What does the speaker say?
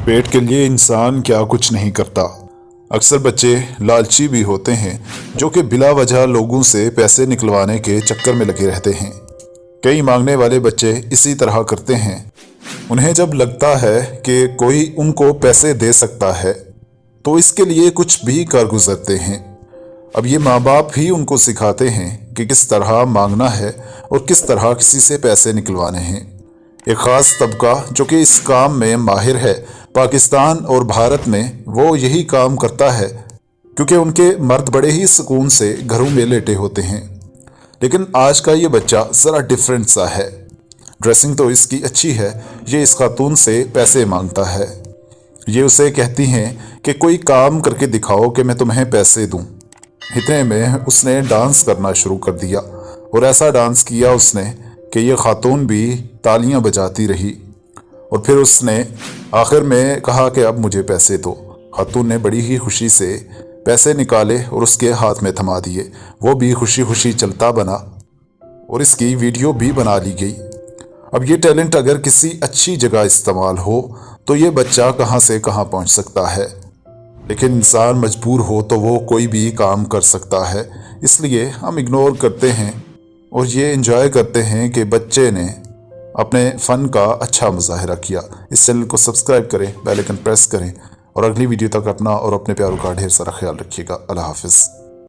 पेट के लिए इंसान क्या कुछ नहीं करता। अक्सर बच्चे लालची भी होते हैं जो कि बिला वजह लोगों से पैसे निकलवाने के चक्कर में लगे रहते हैं। कई मांगने वाले बच्चे इसी तरह करते हैं। उन्हें जब लगता है कि कोई उनको पैसे दे सकता है तो इसके लिए कुछ भी कर गुजरते हैं। अब ये माँ बाप ही उनको सिखाते हैं कि किस तरह मांगना है और किस तरह किसी से पैसे निकलवाने हैं। एक ख़ास तबका जो कि इस काम में माहिर है पाकिस्तान और भारत में, वो यही काम करता है क्योंकि उनके मर्द बड़े ही सुकून से घरों में लेटे होते हैं। लेकिन आज का ये बच्चा ज़रा डिफरेंट सा है। ड्रेसिंग तो इसकी अच्छी है, ये इस खातून से पैसे मांगता है। ये उसे कहती हैं कि कोई काम करके दिखाओ कि मैं तुम्हें पैसे दूं। इतने में उसने डांस करना शुरू कर दिया और ऐसा डांस किया उसने कि ये खातून भी तालियां बजाती रही। और फिर उसने आखिर में कहा कि अब मुझे पैसे दो। खातून ने बड़ी ही खुशी से पैसे निकाले और उसके हाथ में थमा दिए। वो भी खुशी खुशी चलता बना और इसकी वीडियो भी बना ली गई। अब ये टैलेंट अगर किसी अच्छी जगह इस्तेमाल हो तो ये बच्चा कहाँ से कहाँ पहुँच सकता है। लेकिन इंसान मजबूर हो तो वो कोई भी काम कर सकता है। इसलिए हम इग्नोर करते हैं और ये एंजॉय करते हैं कि बच्चे ने अपने फ़न का अच्छा मुजाहरा किया। इस चैनल को सब्सक्राइब करें, बेल आइकन प्रेस करें और अगली वीडियो तक अपना और अपने प्यारों का ढेर सारा ख्याल रखिएगा। अल्लाह हाफिज़।